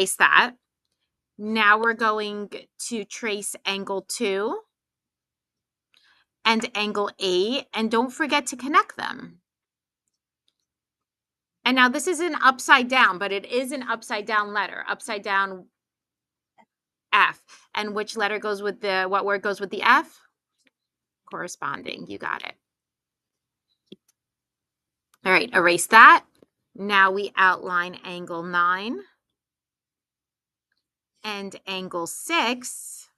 Trace that. Now we're going to trace angle 2 and angle 8, and don't forget to connect them. And now this is an upside down, but it is an upside down letter, upside down F. And which letter goes with the, what word goes with the F? Corresponding, you got it. All right, erase that. Now we outline angle 9 and angle 6.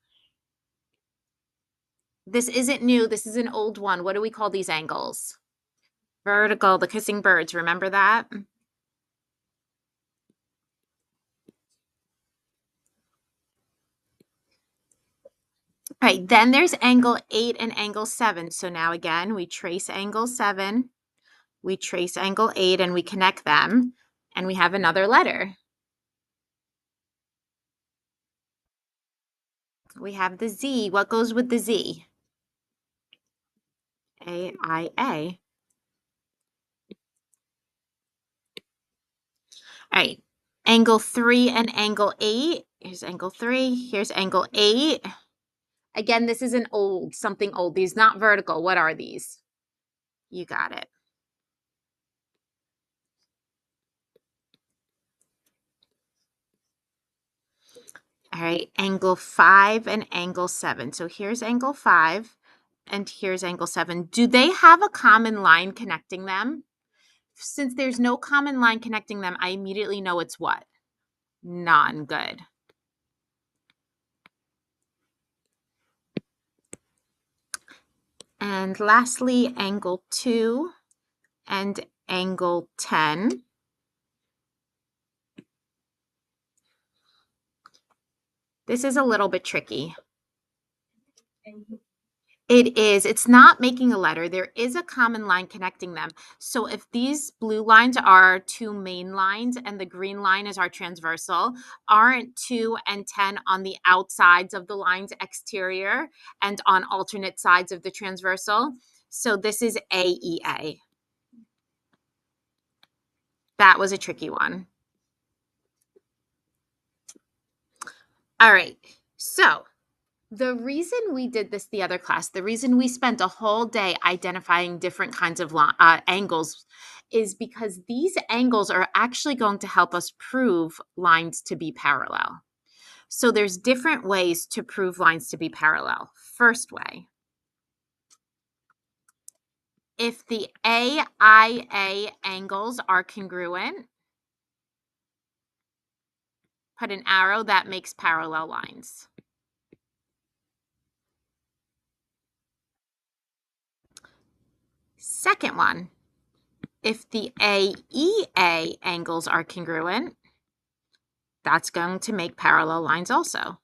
This isn't new, this is an old one. What do we call these angles? Vertical, the kissing birds, remember that? All right, then there's angle 8 and angle 7. So now again, we trace angle 7, we trace angle 8, and we connect them, and we have another letter. We have the Z. What goes with the Z? A-I-A. All right, angle 3 and angle 8. Here's angle 3, here's angle 8. Again, this is an old, something old. These not vertical. What are these? You got it. All right, angle 5 and angle 7. So here's angle 5 and here's angle 7. Do they have a common line connecting them? Since there's no common line connecting them, I immediately know it's what? None. Good. And lastly, angle 2 and angle 10. This is a little bit tricky. It is. It's not making a letter. There is a common line connecting them. So if these blue lines are two main lines and the green line is our transversal, aren't 2 and 10 on the outsides of the lines exterior and on alternate sides of the transversal? So this is AEA. That was a tricky one. All right. So the reason we did this the other class, the reason we spent a whole day identifying different kinds of angles is because these angles are actually going to help us prove lines to be parallel. So there's different ways to prove lines to be parallel. First way, if the AIA angles are congruent, put an arrow that makes parallel lines. Second one, if the AEA angles are congruent, that's going to make parallel lines also.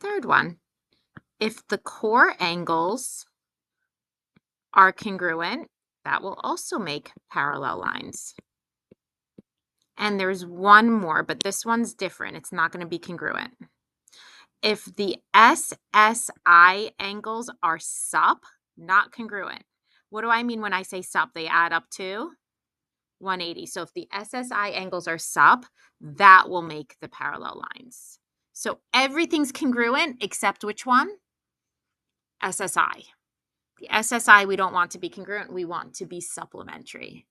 Third one, if the core angles are congruent, that will also make parallel lines. And there's one more, but this one's different. It's not going to be congruent. If the SSI angles are sup, not congruent. What do I mean when I say sup? They add up to 180. So if the SSI angles are sup, that will make the parallel lines. So everything's congruent except which one? SSI. The SSI we don't want to be congruent. We want to be supplementary.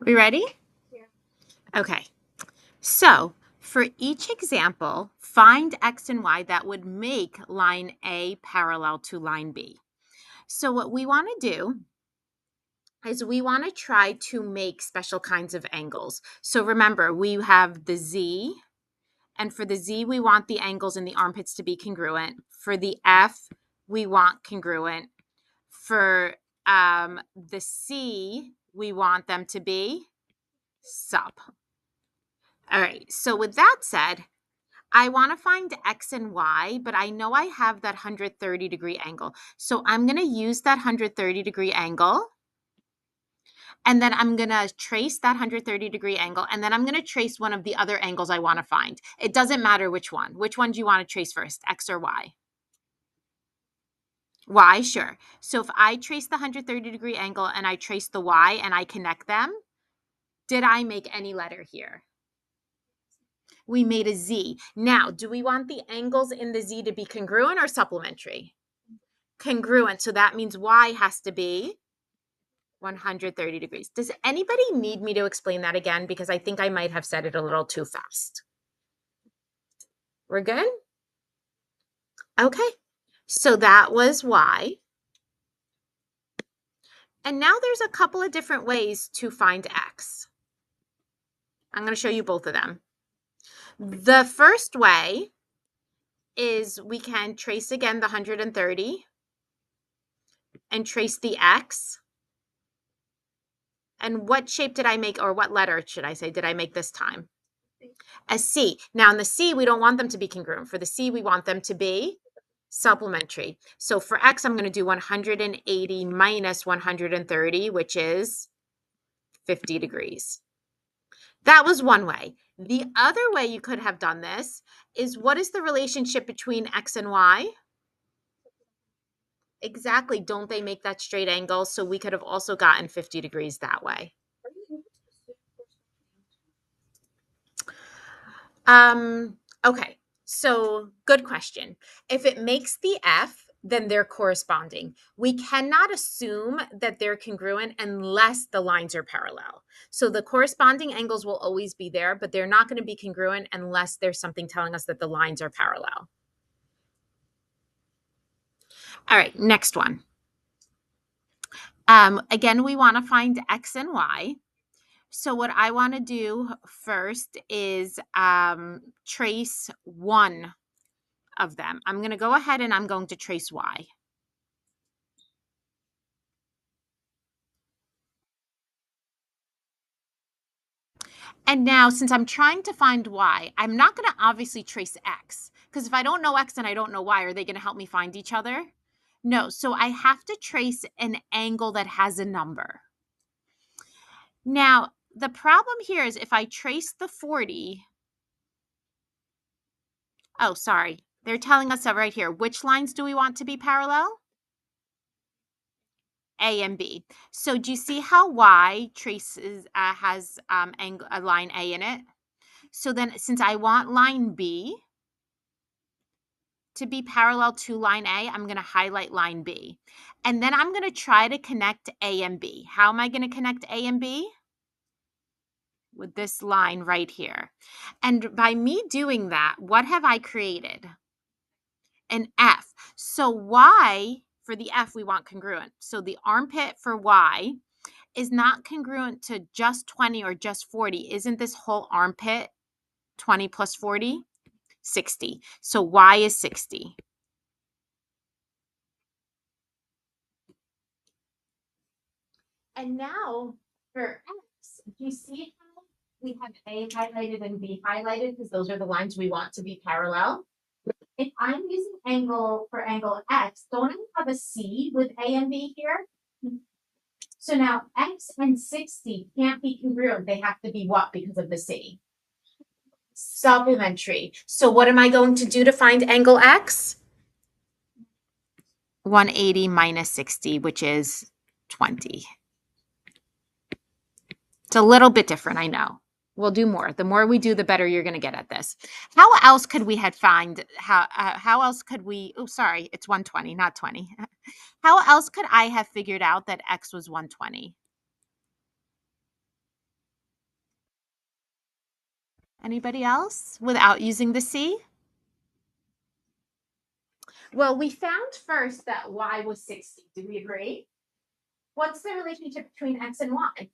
We ready? Yeah. Okay. So for each example, find X and Y that would make line A parallel to line B. So what we want to do is we want to try to make special kinds of angles. So remember, we have the Z And for the Z, we want the angles in the armpits to be congruent. For the F, we want congruent. For the C, we want them to be sub. All right, so with that said, I want to find X and Y, but I know I have that 130-degree angle. So I'm going to use that 130-degree angle. And then I'm going to trace that 130-degree angle. And then I'm going to trace one of the other angles I want to find. It doesn't matter which one. Which one do you want to trace first, X or Y? Y, sure. So if I trace the 130-degree angle and I trace the Y and I connect them, did I make any letter here? We made a Z. Now, do we want the angles in the Z to be congruent or supplementary? Congruent. So that means Y has to be 130 degrees. Does anybody need me to explain that again? Because I think I might have said it a little too fast. We're good? Okay. So that was Y. And now there's a couple of different ways to find X. I'm going to show you both of them. The first way is we can trace again the 130 and trace the X. And what shape did I make, or what letter should I say, did I make this time? A C. Now in the C, we don't want them to be congruent. For the C, we want them to be supplementary. So for X, I'm going to do 180 minus 130, which is 50 degrees. That was one way. The other way you could have done this is, what is the relationship between X and Y? Exactly. Don't they make that straight angle? So we could have also gotten 50 degrees that way. Okay. So good question. If it makes the F, then they're corresponding. We cannot assume that they're congruent unless the lines are parallel. So the corresponding angles will always be there, but they're not going to be congruent unless there's something telling us that the lines are parallel. All right, next one. Again, we want to find X and Y. So what I want to do first is trace one of them. I'm going to go ahead and I'm going to trace Y. And now, since I'm trying to find Y, I'm not going to obviously trace X, because if I don't know X and I don't know Y, are they going to help me find each other? No, so I have to trace an angle that has a number. Now, the problem here is if I trace the 40, oh, sorry, they're telling us right here, which lines do we want to be parallel? A and B. So do you see how Y traces has a line A in it? So then since I want line B to be parallel to line A, I'm going to highlight line B. And then I'm going to try to connect A and B. How am I going to connect A and B? With this line right here. And by me doing that, what have I created? An F. So Y, for the F, we want congruent. So the armpit for Y is not congruent to just 20 or just 40. Isn't this whole armpit 20 plus 40? 60. So Y is 60. And now for X, do you see how we have A highlighted and B highlighted, because those are the lines we want to be parallel? If I'm using angle for angle X, don't I have a C with A and B here? So now X and 60 can't be congruent. They have to be what because of the C? Supplementary. So what am I going to do to find angle X? 180 minus 60, which is 20. It's a little bit different, I know. We'll do more. The more we do, the better you're going to get at this. How else could we have find, how else could we, oh, sorry, it's 120, not 20. How else could I have figured out that X was 120? Anybody else without using the C? Well, we found first that Y was 60. Do we agree? What's the relationship between X and Y?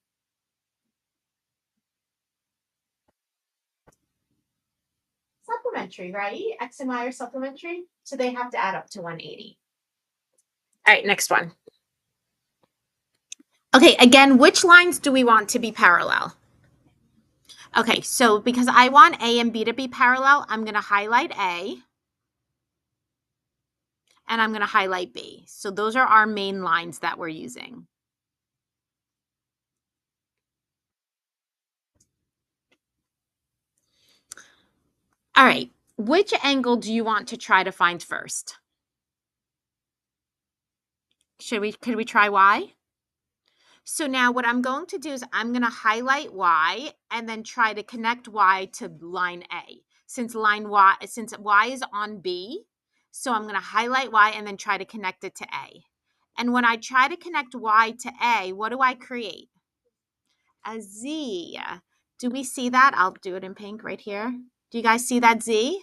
supplementary, right? X and Y are supplementary, so they have to add up to 180. All right, next one. Okay, again, which lines do we want to be parallel? Okay, so because I want A and B to be parallel, I'm going to highlight A and I'm going to highlight B. So those are our main lines that we're using. All right, which angle do you want to try to find first? Could we try Y? So now what I'm going to do is I'm going to highlight Y and then try to connect Y to line A. Since Y is on B, so I'm going to highlight Y and then try to connect it to A. And when I try to connect Y to A, what do I create? A Z. Do we see that? I'll do it in pink right here. Do you guys see that Z?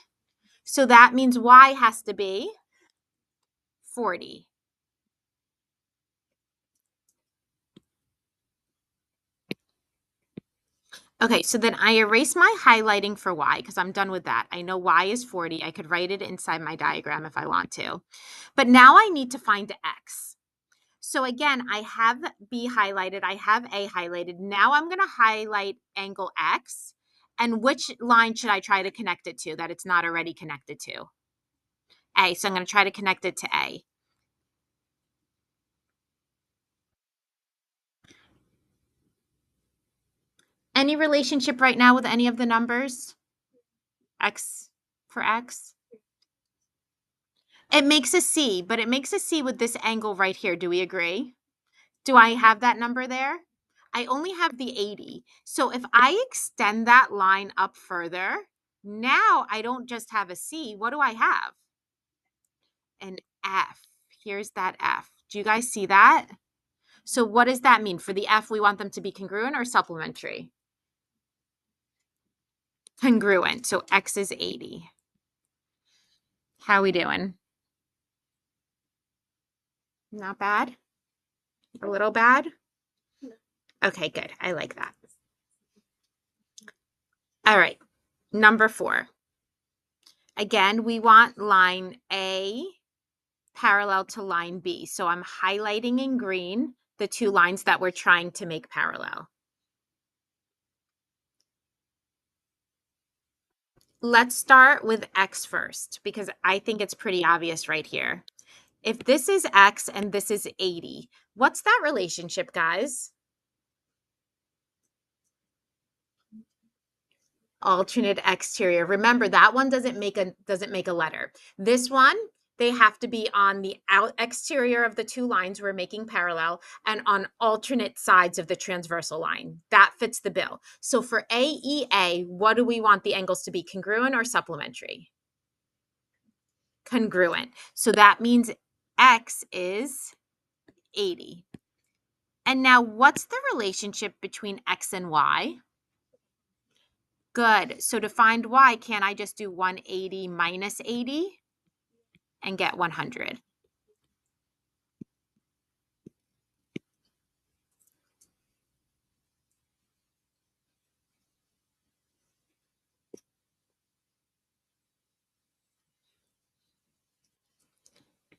So that means Y has to be 40. Okay, so then I erase my highlighting for Y because I'm done with that. I know Y is 40. I could write it inside my diagram if I want to. But now I need to find X. So again, I have B highlighted. I have A highlighted. Now I'm going to highlight angle X. And which line should I try to connect it to that it's not already connected to? A. So I'm going to try to connect it to A. Any relationship right now with any of the numbers? X for X? It makes a C, but it makes a C with this angle right here. Do we agree? Do I have that number there? I only have the 80. So if I extend that line up further, now I don't just have a C. What do I have? An F. Here's that F. Do you guys see that? So what does that mean? For the F, we want them to be congruent or supplementary? Congruent. So X is 80. How are we doing? Not bad? A little bad? Okay, good. I like that. All right. Number 4. Again, we want line A parallel to line B. So I'm highlighting in green the two lines that we're trying to make parallel. Let's start with X first because I think it's pretty obvious right here. If this is X and this is 80, what's that relationship, guys? Alternate exterior. Remember, that one doesn't make a letter. This one, they have to be on the exterior of the two lines we're making parallel and on alternate sides of the transversal line. That fits the bill. So for AEA, what do we want the angles to be? Congruent or supplementary? Congruent. So that means X is 80. And now what's the relationship between X and Y? Good. So to find Y, can I just do 180 minus 80 and get 100?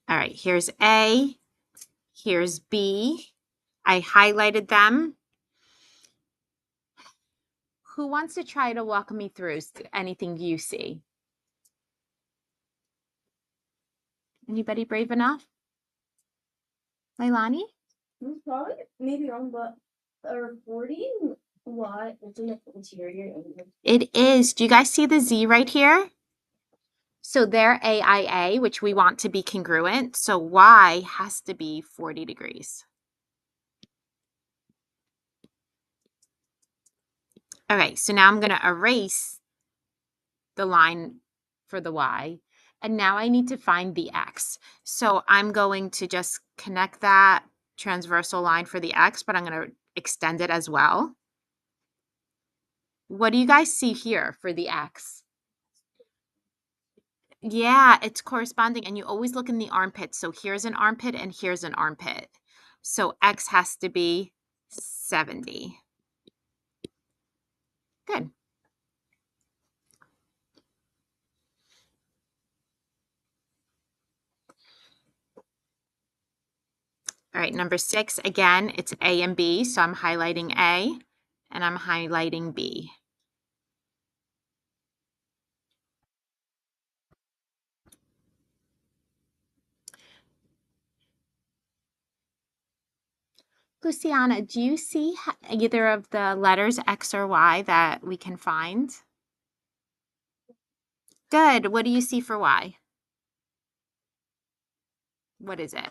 All right, here's A, here's B. I highlighted them. Who wants to try to walk me through anything you see? Anybody brave enough? Leilani? Probably maybe wrong, but or 40 Y ultimate interior. It is. Do you guys see the Z right here? So they're AIA, which we want to be congruent. So Y has to be 40 degrees. Okay, so now I'm going to erase the line for the Y. And now I need to find the X. So I'm going to just connect that transversal line for the X, but I'm going to extend it as well. What do you guys see here for the X? Yeah, it's corresponding, and you always look in the armpit. So here's an armpit and here's an armpit. So X has to be 70. Good. All right, number 6, again, it's A and B, so I'm highlighting A and I'm highlighting B. Luciana, do you see either of the letters X or Y that we can find? Good. What do you see for Y? What is it?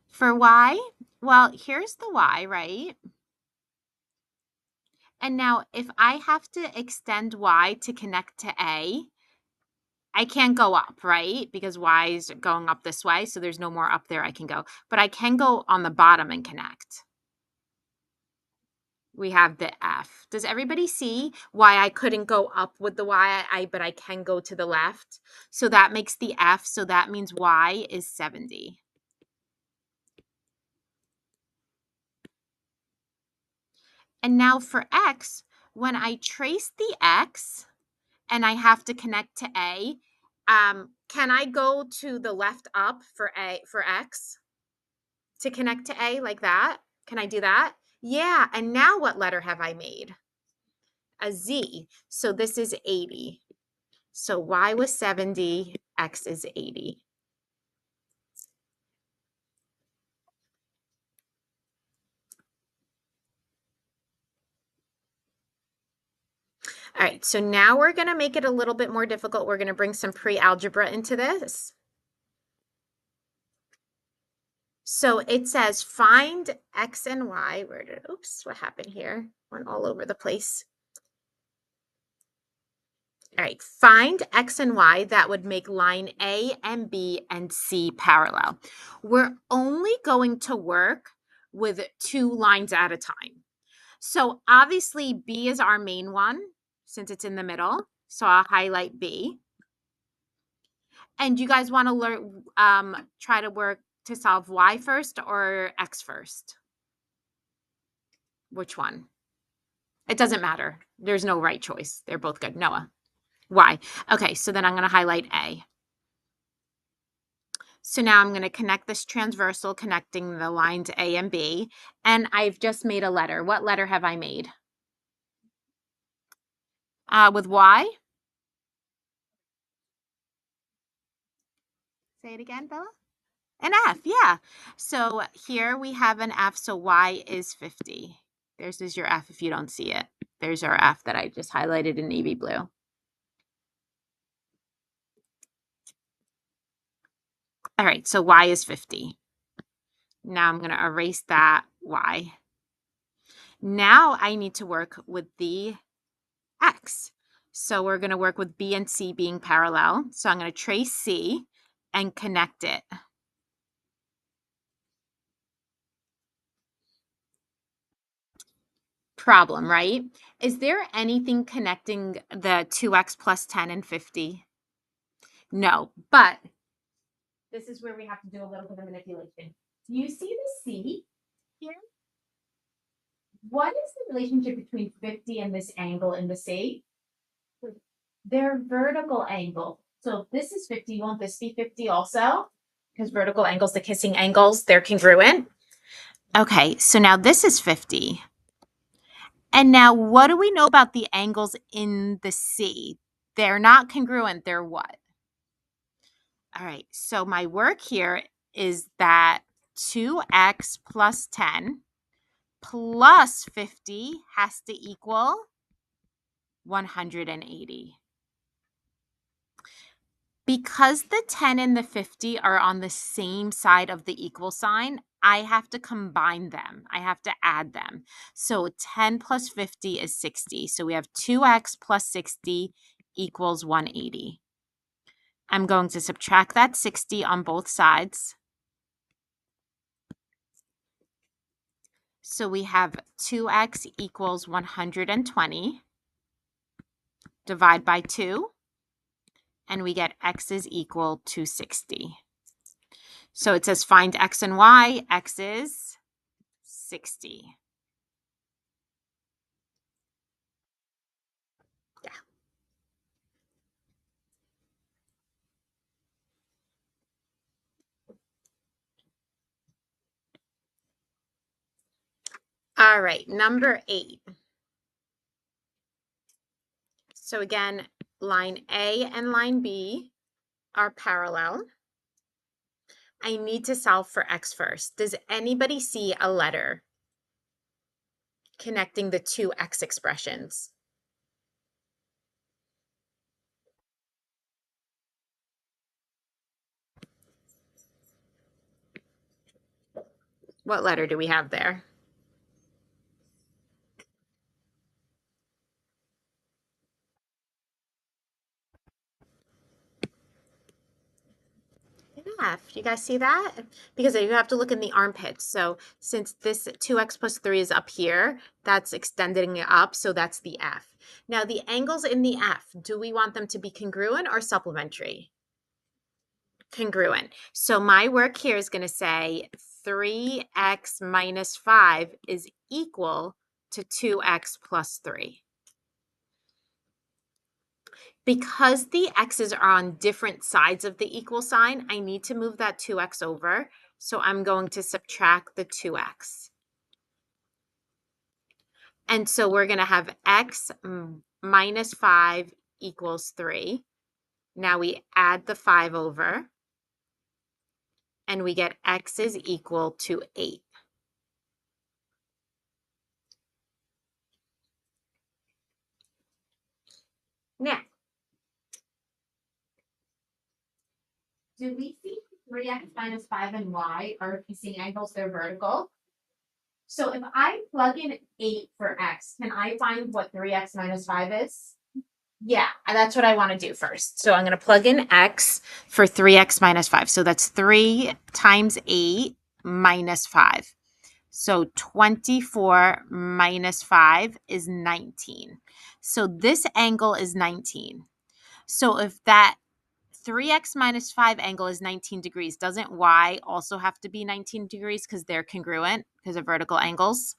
For Y? Well, here's the Y, right? And now if I have to extend Y to connect to A, I can't go up, right? Because Y is going up this way, so there's no more up there I can go. But I can go on the bottom and connect. We have the F. Does everybody see why I couldn't go up with the Y, but I can go to the left? So that makes the F, so that means Y is 70. And now for X, when I trace the X and I have to connect to A, can I go to the left up for X to connect to A like that? Can I do that? Yeah, and now what letter have I made? A Z. So this is 80. So Y was 70, X is 80. All right, so now we're going to make it a little bit more difficult. We're going to bring some pre-algebra into this. So it says find X and Y. Oops, what happened here? Went all over the place. All right, find X and Y that would make line A and B and C parallel. We're only going to work with 2 lines at a time. So obviously B is our main one since it's in the middle. So I'll highlight B. And you guys want to learn, try to work to solve Y first or X first? Which one? It doesn't matter. There's no right choice. They're both good. Noah. Y. Okay, so then I'm going to highlight A. So now I'm going to connect this transversal connecting the lines A and B. And I've just made a letter. What letter have I made? With Y? Say it again, Bella. An F, yeah. So here we have an F, so Y is 50. There's your F if you don't see it. There's our F that I just highlighted in navy blue. All right, so Y is 50. Now I'm going to erase that Y. Now I need to work with the X. So we're going to work with B and C being parallel. So I'm going to trace C and connect it. Problem, right? Is there anything connecting the 2x plus 10 and 50? No, but this is where we have to do a little bit of manipulation. Do you see the C here? What is the relationship between 50 and this angle in the C? They're vertical angle. So if this is 50, won't this be 50 also? Because vertical angles, the kissing angles, they're congruent. Okay, so now this is 50. And now what do we know about the angles in the C? They're not congruent, they're what? All right, so my work here is that 2x plus 10 plus 50 has to equal 180. Because the 10 and the 50 are on the same side of the equal sign, I have to combine them. I have to add them. So 10 plus 50 is 60. So we have 2x plus 60 equals 180. I'm going to subtract that 60 on both sides. So we have 2x equals 120. Divide by 2. And we get x is equal to 60. So it says find x and y. X is 60. Yeah. All right, number 8. So again, line A and line B are parallel. I need to solve for x first. Does anybody see a letter connecting the two x expressions? What letter do we have there? F. You guys see that? Because you have to look in the armpits. So since this 2x plus 3 is up here, that's extending it up, so that's the F. Now the angles in the F, do we want them to be congruent or supplementary? Congruent. So my work here is going to say 3x minus 5 is equal to 2x plus 3. Because the x's are on different sides of the equal sign, I need to move that 2x over. So I'm going to subtract the 2x. And so we're going to have x minus 5 equals 3. Now we add the 5 over, and we get x is equal to 8. Now, do we see 3x minus 5 and y are facing angles? They're vertical. So if I plug in 8 for x, can I find what 3x minus 5 is? Yeah, that's what I want to do first. So I'm going to plug in x for 3x minus 5. So that's 3 times 8 minus 5. So 24 minus 5 is 19. So this angle is 19. So if that 3x minus 5 angle is 19 degrees, doesn't y also have to be 19 degrees because they're congruent because of vertical angles?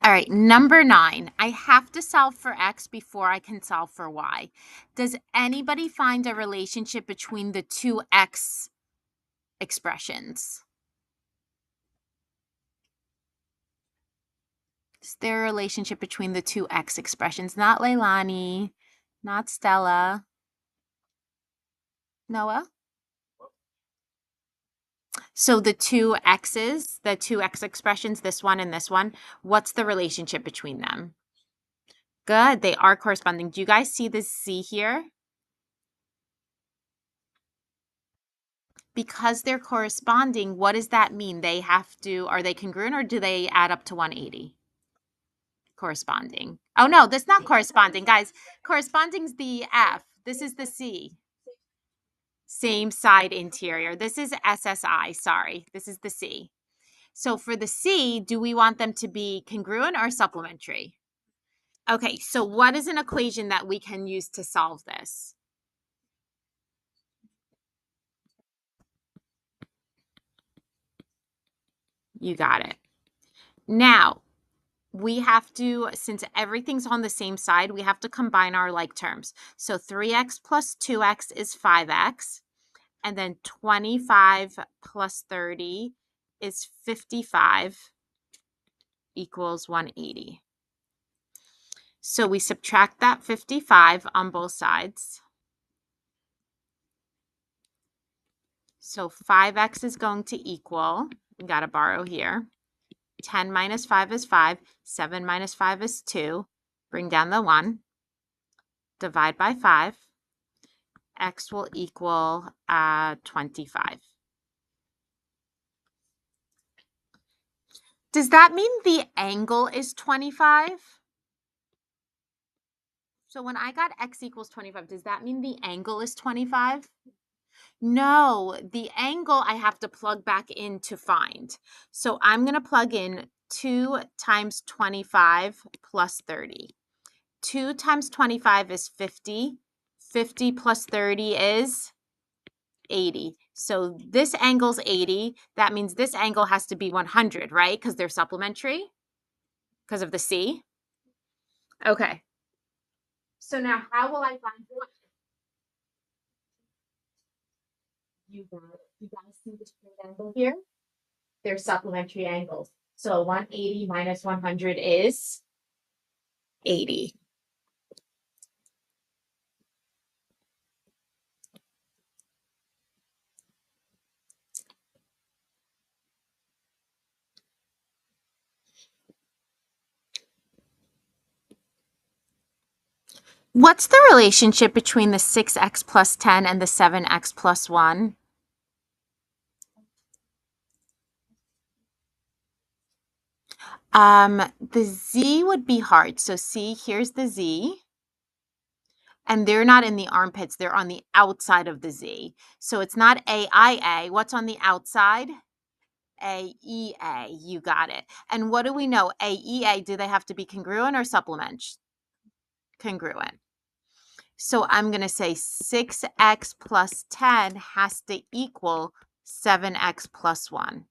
All right, number 9. I have to solve for x before I can solve for y. Does anybody find a relationship between the two x expressions? Is there a relationship between the two x expressions? Not Leilani, not Stella. Noah? So the two x's, the two x expressions, this one and this one, what's the relationship between them? Good, they are corresponding. Do you guys see this C here? Because they're corresponding, what does that mean? They have to, are they congruent or do they add up to 180? Corresponding. Oh no, that's not corresponding, guys. Corresponding's the F. This is the C. Same side interior. This is SSI, sorry. This is the C. So for the C, do we want them to be congruent or supplementary? Okay, so what is an equation that we can use to solve this? You got it. Now, we have to, since everything's on the same side, we have to combine our like terms. So 3x plus 2x is 5x. And then 25 plus 30 is 55 equals 180. So we subtract that 55 on both sides. So 5x is going to equal, we got to borrow here, 10 minus 5 is 5, 7 minus 5 is 2, bring down the 1, divide by 5, x will equal 25. Does that mean the angle is 25? So when I got x equals 25, does that mean the angle is 25? No, the angle I have to plug back in to find. So I'm going to plug in 2 times 25 plus 30. 2 times 25 is 50. 50 plus 30 is 80. So this angle's 80. That means this angle has to be 100, right? Because they're supplementary because of the C. Okay. So now how will I find one? You guys see the straight angle here? They're supplementary angles. So 180 minus 100 is 80. What's the relationship between the 6x plus 10 and the 7x plus 1? The z would be hard. So see, here's the z. And they're not in the armpits. They're on the outside of the z. So it's not AIA. What's on the outside? AEA. You got it. And what do we know? AEA, do they have to be congruent or supplement? Congruent. So I'm going to say 6x plus 10 has to equal 7x plus 1.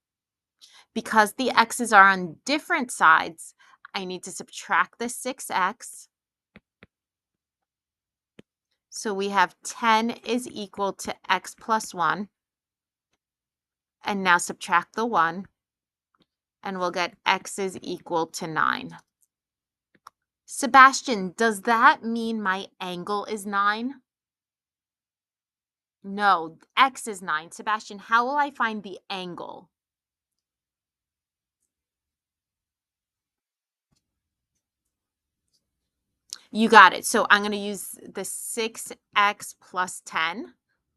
Because the x's are on different sides, I need to subtract the 6x. So we have 10 is equal to x plus 1. And now subtract the 1. And we'll get x is equal to 9. Sebastian, does that mean my angle is 9? No, x is 9. Sebastian, how will I find the angle? You got it. So I'm going to use the 6x plus 10,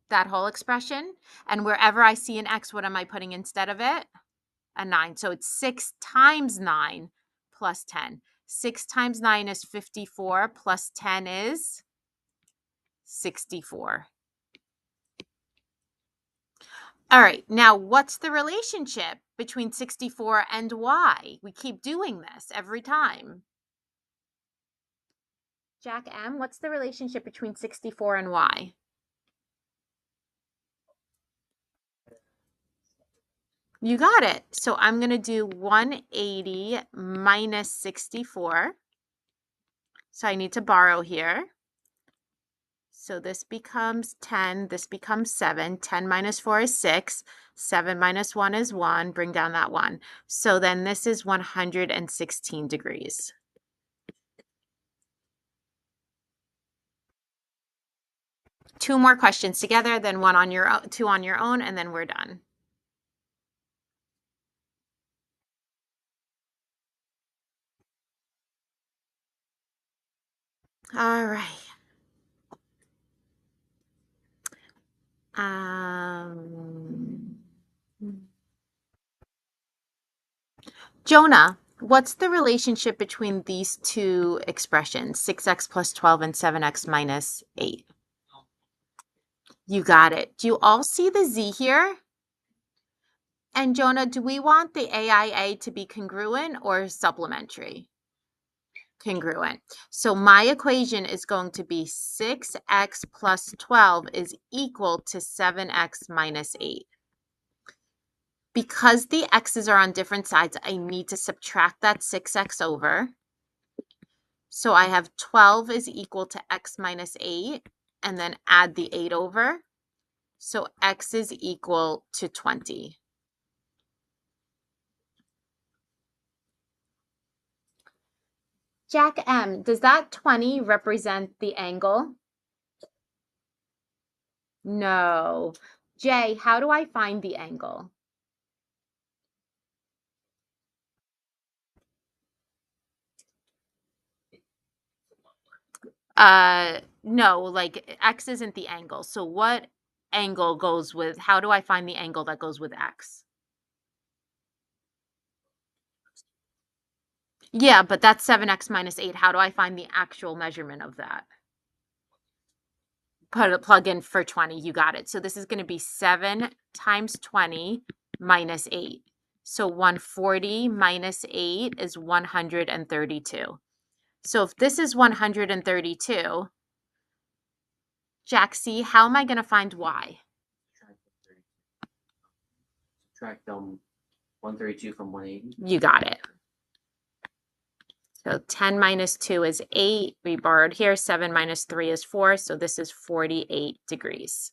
that whole expression. And wherever I see an x, what am I putting instead of it? A 9. So it's 6 times 9 plus 10. 6 times 9 is 54 plus 10 is 64. All right, now what's the relationship between 64 and y? We keep doing this every time. Jack M., what's the relationship between 64 and y? You got it. So I'm going to do 180 minus 64. So I need to borrow here. So this becomes 10, this becomes 7. 10 minus 4 is 6. 7 minus 1 is 1. Bring down that 1. So then this is 116 degrees. Two more questions together, then one on your own, two on your own, and then we're done. All right. Jonah, what's the relationship between these two expressions, 6x plus 12 and 7x minus 8? You got it. Do you all see the z here? And Jonah, do we want the AIA to be congruent or supplementary? Congruent. So my equation is going to be 6x plus 12 is equal to 7x minus 8. Because the x's are on different sides, I need to subtract that 6x over. So I have 12 is equal to x minus 8, and then add the 8 over. So x is equal to 20. Jack M., does that 20 represent the angle? No. Jay, how do I find the angle? No, like x isn't the angle. So what angle goes with, how do I find the angle that goes with x? Yeah, but that's 7x minus 8. How do I find the actual measurement of that? Put a plug in for 20. You got it. So this is going to be 7 times 20 minus 8. So 140 minus 8 is 132. So if this is 132, Jack C., how am I going to find y? Subtract 132 from 180. You got it. So 10 minus 2 is 8. We borrowed here. 7 minus 3 is 4. So this is 48 degrees.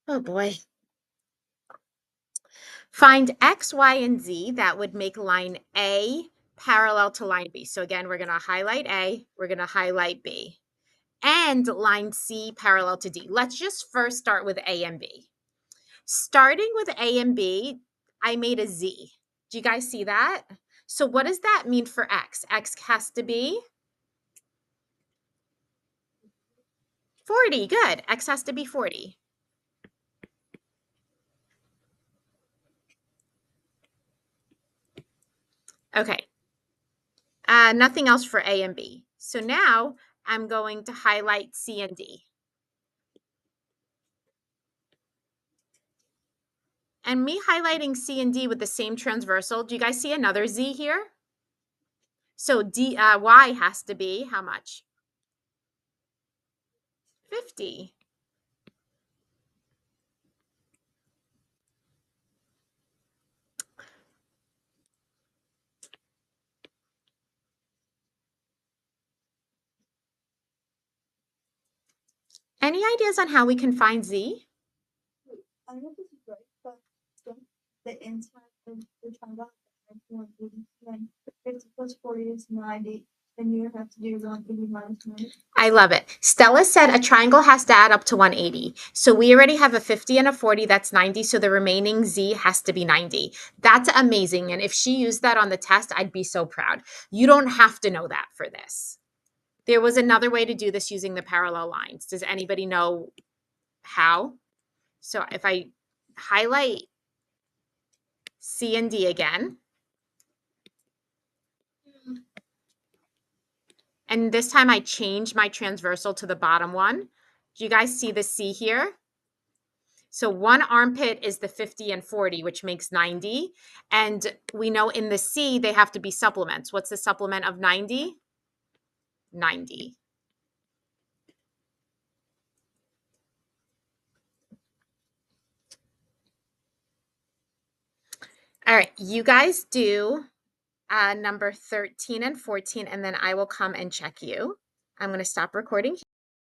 Oh boy. Find X, Y, and Z that would make line A parallel to line B. So again, we're going to highlight A, we're going to highlight B, and line C parallel to D. Let's just first start with A and B. Starting with A and B, I made a Z. Do you guys see that? So what does that mean for X? X has to be 40. Good. X has to be 40. Okay. Nothing else for A and B. So now I'm going to highlight C and D. And me highlighting C and D with the same transversal, do you guys see another Z here? So Y has to be how much? 50. Any ideas on how we can find Z? I know this is right, but don't the inside of the triangle have 180, 50 plus 40 is 90, and you have to do 180 minus 90. I love it. Stella said a triangle has to add up to 180. So we already have a 50 and a 40, that's 90. So the remaining Z has to be 90. That's amazing. And if she used that on the test, I'd be so proud. You don't have to know that for this. There was another way to do this using the parallel lines. Does anybody know how? So if I highlight C and D again, and this time I change my transversal to the bottom one. Do you guys see the C here? So one armpit is the 50 and 40, which makes 90. And we know in the C, they have to be supplements. What's the supplement of 90? 90. All right, you guys do number 13 and 14, and then I will come and check you. I'm going to stop recording